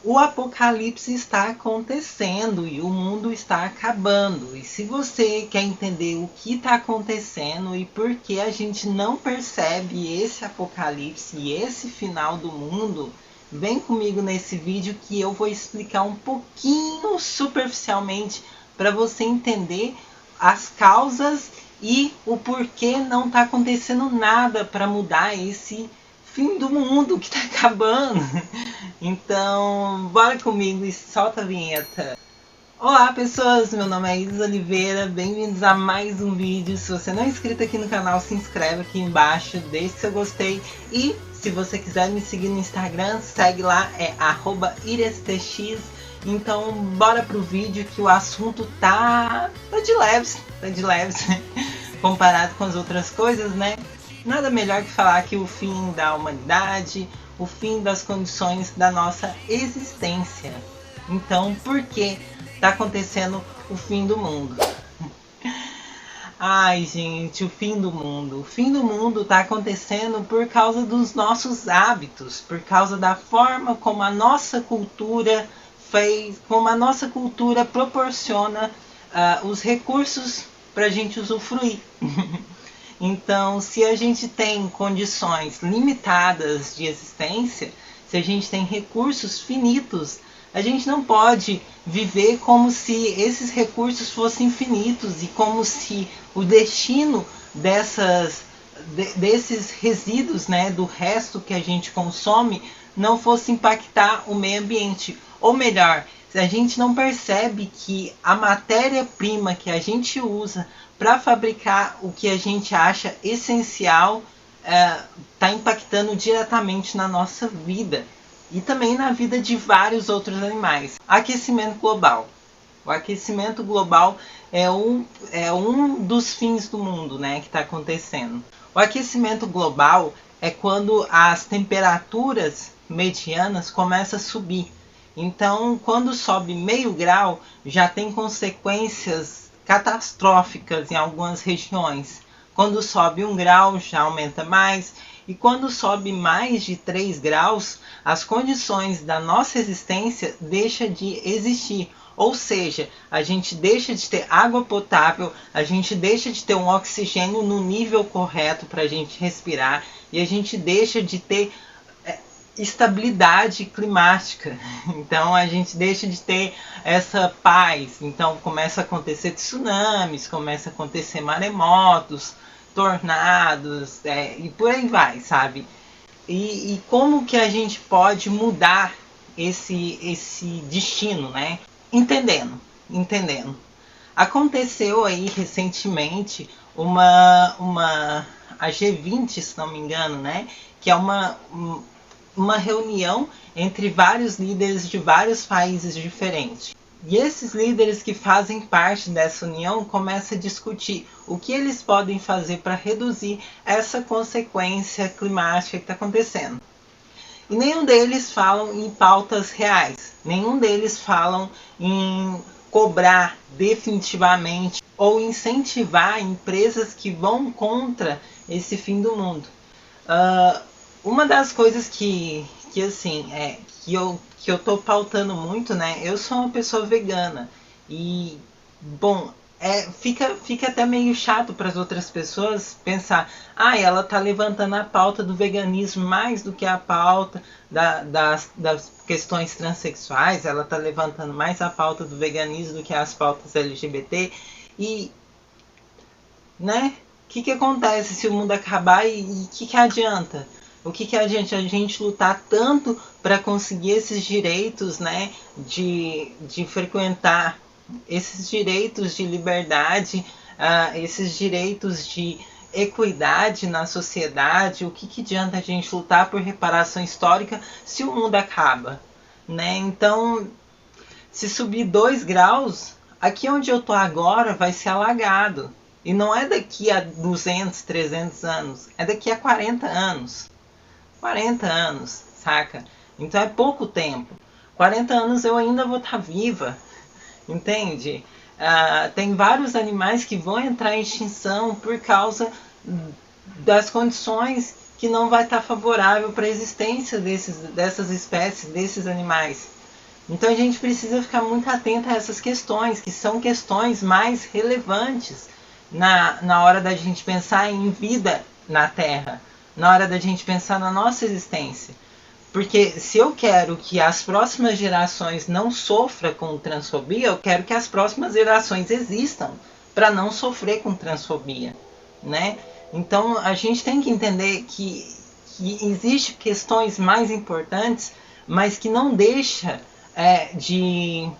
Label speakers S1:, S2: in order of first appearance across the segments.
S1: O apocalipse está acontecendo e o mundo está acabando. E se você quer entender o que está acontecendo e por que a gente não percebe esse apocalipse e esse final do mundo, vem comigo nesse vídeo que eu vou explicar um pouquinho superficialmente para você entender as causas e o porquê não está acontecendo nada para mudar esse fim do mundo que está acabando. Então, bora comigo e solta a vinheta. Olá pessoas, meu nome é Isa Oliveira, bem-vindos a mais um vídeo. Se você não é inscrito aqui no canal, se inscreve aqui embaixo, deixe seu gostei. E se você quiser me seguir no Instagram, segue lá, é @irestx. Então bora pro vídeo que o assunto tá de leves, comparado com as outras coisas, né? Nada melhor que falar que o fim da humanidade, o fim das condições da nossa existência. Então, por que está acontecendo o fim do mundo? Ai, gente, o fim do mundo. O fim do mundo está acontecendo por causa dos nossos hábitos, por causa da forma como a nossa cultura fez, como a nossa cultura proporciona os recursos para a gente usufruir. Então, se a gente tem condições limitadas de existência, se a gente tem recursos finitos, a gente não pode viver como se esses recursos fossem infinitos e como se o destino desses resíduos, né, do resto que a gente consome, não fosse impactar o meio ambiente. Ou melhor, se a gente não percebe que a matéria-prima que a gente usa para fabricar o que a gente acha essencial está impactando diretamente na nossa vida e também na vida de vários outros animais. Aquecimento global. O aquecimento global é um dos fins do mundo, né, que está acontecendo. O aquecimento global é quando as temperaturas medianas começam a subir. Então, quando sobe meio grau, já tem consequências catastróficas em algumas regiões. Quando sobe 1 grau, já aumenta mais. E quando sobe mais de 3 graus, as condições da nossa existência deixam de existir. Ou seja, a gente deixa de ter água potável, a gente deixa de ter um oxigênio no nível correto para a gente respirar e a gente deixa de ter estabilidade climática. Então a gente deixa de ter essa paz. Então começa a acontecer tsunamis, começa a acontecer maremotos, tornados, e por aí vai, sabe? E como que a gente pode mudar esse destino, né? Entendendo. Aconteceu aí recentemente a G20, se não me engano, né? Que é uma reunião entre vários líderes de vários países diferentes. E esses líderes que fazem parte dessa união começam a discutir o que eles podem fazer para reduzir essa consequência climática que está acontecendo. E nenhum deles falam em pautas reais, nenhum deles falam em cobrar definitivamente ou incentivar empresas que vão contra esse fim do mundo. Uma das coisas que eu tô pautando muito, né? Eu sou uma pessoa vegana e, bom, fica até meio chato para as outras pessoas pensar, ela tá levantando a pauta do veganismo mais do que a pauta das questões transexuais, ela tá levantando mais a pauta do veganismo do que as pautas LGBT e, né? O que acontece se o mundo acabar e o que adianta? O que adianta a gente lutar tanto para conseguir esses direitos, né, de frequentar, esses direitos de liberdade, esses direitos de equidade na sociedade? O que adianta a gente lutar por reparação histórica se o mundo acaba, né? Então, se subir 2 graus, aqui onde eu tô agora vai ser alagado. E não é daqui a 200, 300 anos, é daqui a 40 anos. 40 anos, saca? Então é pouco tempo. 40 anos eu ainda vou estar viva, entende? Tem vários animais que vão entrar em extinção por causa das condições que não vai estar favorável para a existência dessas espécies, desses animais. Então a gente precisa ficar muito atento a essas questões, que são questões mais relevantes na hora da gente pensar em vida na Terra, na hora da gente pensar na nossa existência. Porque se eu quero que as próximas gerações não sofram com transfobia, eu quero que as próximas gerações existam para não sofrer com transfobia, né? Então a gente tem que entender que existem questões mais importantes, mas que não deixa de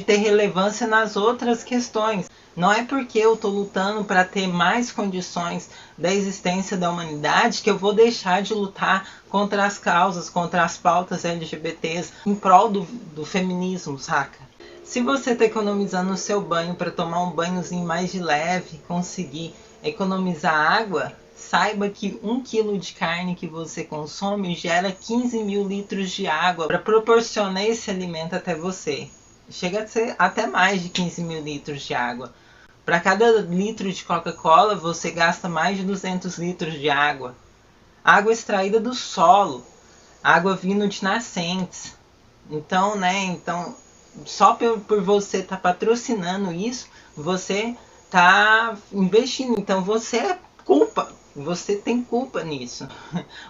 S1: ter relevância nas outras questões. Não é porque eu estou lutando para ter mais condições da existência da humanidade que eu vou deixar de lutar contra as causas, contra as pautas LGBTs, em prol do feminismo, saca? Se você está economizando o seu banho para tomar um banhozinho mais de leve, conseguir economizar água, saiba que 1 quilo de carne que você consome gera 15 mil litros de água para proporcionar esse alimento até você. Chega a ser até mais de 15 mil litros de água. Para cada litro de Coca-Cola, você gasta mais de 200 litros de água. Água extraída do solo, água vindo de nascentes. Então, só por você estar patrocinando isso, você está investindo. Então, você tem culpa nisso.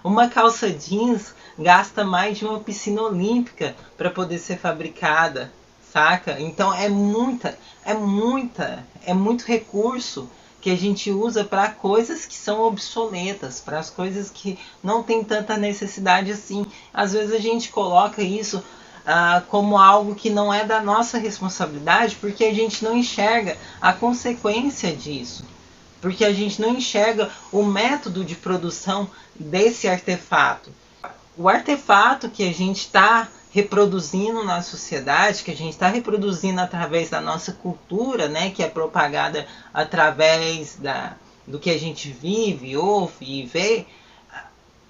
S1: Uma calça jeans gasta mais de uma piscina olímpica para poder ser fabricada, saca? Então é muito recurso que a gente usa para coisas que são obsoletas, para as coisas que não tem tanta necessidade assim. Às vezes a gente coloca isso como algo que não é da nossa responsabilidade, porque a gente não enxerga a consequência disso. Porque a gente não enxerga o método de produção desse artefato. O artefato que a gente está reproduzindo na sociedade, que a gente está reproduzindo através da nossa cultura, né, que é propagada através do que a gente vive, ouve e vê,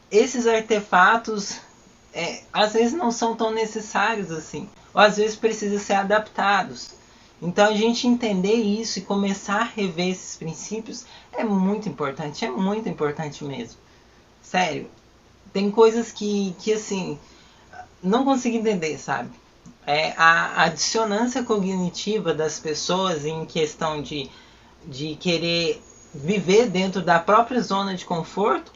S1: esses artefatos às vezes não são tão necessários assim, ou às vezes precisam ser adaptados. Então a gente entender isso e começar a rever esses princípios é muito importante mesmo. Sério, tem coisas que assim, não consigo entender, sabe? A dissonância cognitiva das pessoas em questão de querer viver dentro da própria zona de conforto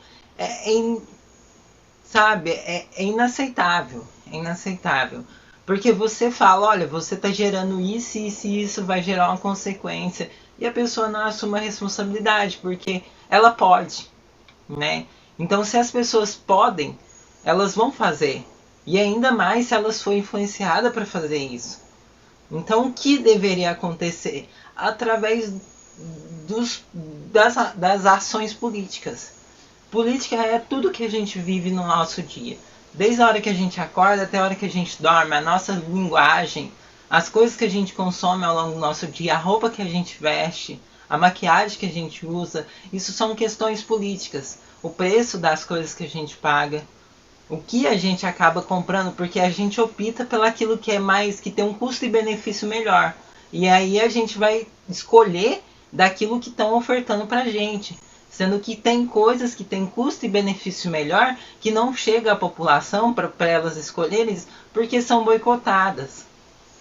S1: sabe, é inaceitável. É inaceitável. Porque você fala, olha, você está gerando isso e isso vai gerar uma consequência. E a pessoa não assume a responsabilidade, porque ela pode, né? Então, se as pessoas podem, elas vão fazer. E ainda mais se elas forem influenciadas para fazer isso. Então, o que deveria acontecer? Através das ações políticas. Política é tudo que a gente vive no nosso dia. Desde a hora que a gente acorda até a hora que a gente dorme, a nossa linguagem, as coisas que a gente consome ao longo do nosso dia, a roupa que a gente veste, a maquiagem que a gente usa, isso são questões políticas. O preço das coisas que a gente paga, o que a gente acaba comprando, porque a gente opta pelaquilo que é mais, que tem um custo e benefício melhor. E aí a gente vai escolher daquilo que estão ofertando pra gente. Sendo que tem coisas que tem custo e benefício melhor que não chega à população para elas escolherem porque são boicotadas,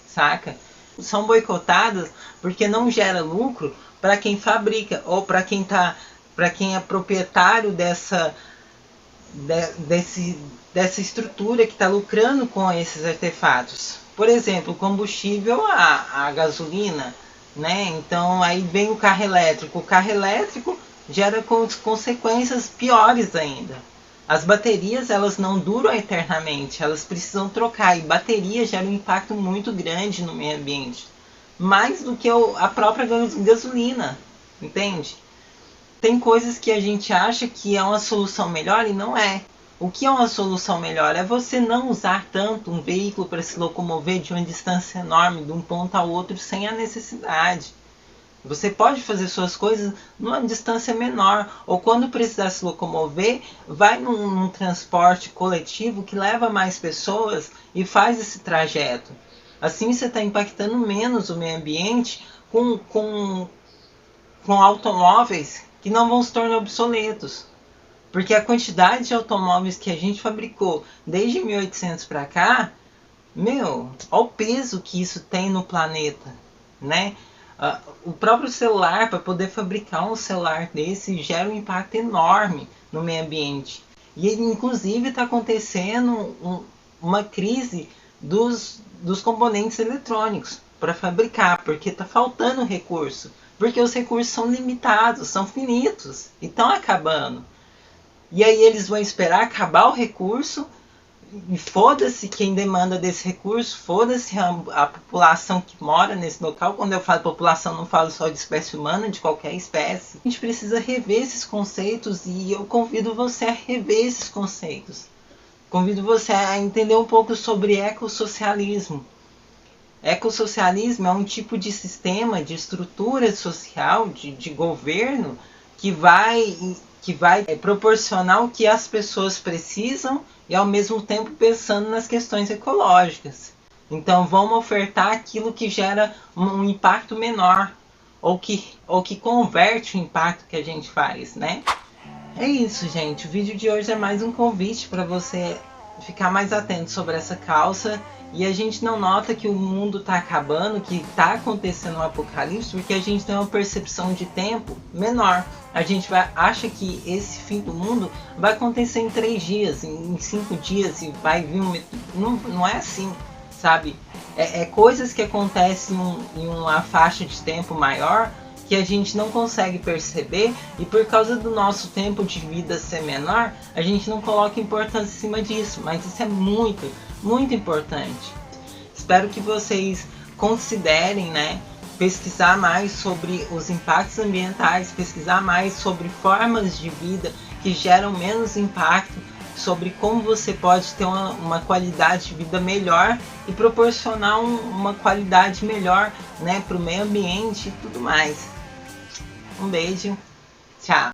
S1: saca? São boicotadas porque não gera lucro para quem fabrica ou para quem é proprietário dessa estrutura que está lucrando com esses artefatos. Por exemplo, combustível a gasolina, né? Então aí vem o carro elétrico. O carro elétrico gera consequências piores ainda. As baterias, elas não duram eternamente, elas precisam trocar, e bateria gera um impacto muito grande no meio ambiente, mais do que a própria gasolina, entende? Tem coisas que a gente acha que é uma solução melhor e não é. O que é uma solução melhor? É você não usar tanto um veículo para se locomover de uma distância enorme, de um ponto ao outro, sem a necessidade. Você pode fazer suas coisas numa distância menor, ou quando precisar se locomover, vai num transporte coletivo que leva mais pessoas e faz esse trajeto. Assim você está impactando menos o meio ambiente com automóveis que não vão se tornar obsoletos. Porque a quantidade de automóveis que a gente fabricou desde 1800 para cá Meu, olha o peso que isso tem no planeta, né? O próprio celular, para poder fabricar um celular desse, gera um impacto enorme no meio ambiente. E inclusive está acontecendo uma crise dos componentes eletrônicos para fabricar, porque está faltando recurso. Porque os recursos são limitados, são finitos e estão acabando. E aí eles vão esperar acabar o recurso e foda-se quem demanda desse recurso, foda-se a população que mora nesse local. Quando eu falo população, não falo só de espécie humana, de qualquer espécie. A gente precisa rever esses conceitos e eu convido você a rever esses conceitos. Convido você a entender um pouco sobre ecossocialismo. Ecossocialismo é um tipo de sistema, de estrutura social, de governo que vai proporcionar o que as pessoas precisam e ao mesmo tempo pensando nas questões ecológicas. Então vamos ofertar aquilo que gera um impacto menor ou que converte o impacto que a gente faz, né? É isso, gente. O vídeo de hoje é mais um convite para você ficar mais atento sobre essa causa. E a gente não nota que o mundo está acabando, que está acontecendo um apocalipse, porque a gente tem uma percepção de tempo menor. A gente acha que esse fim do mundo vai acontecer em 3 dias, em 5 dias, e vai vir um... Não é assim, sabe? É coisas que acontecem em uma faixa de tempo maior que a gente não consegue perceber, e por causa do nosso tempo de vida ser menor, a gente não coloca importância em cima disso, mas isso é muito, muito importante. Espero que vocês considerem, né, pesquisar mais sobre os impactos ambientais, pesquisar mais sobre formas de vida que geram menos impacto, sobre como você pode ter uma qualidade de vida melhor e proporcionar uma qualidade melhor, né, para o meio ambiente e tudo mais. Um beijo, tchau!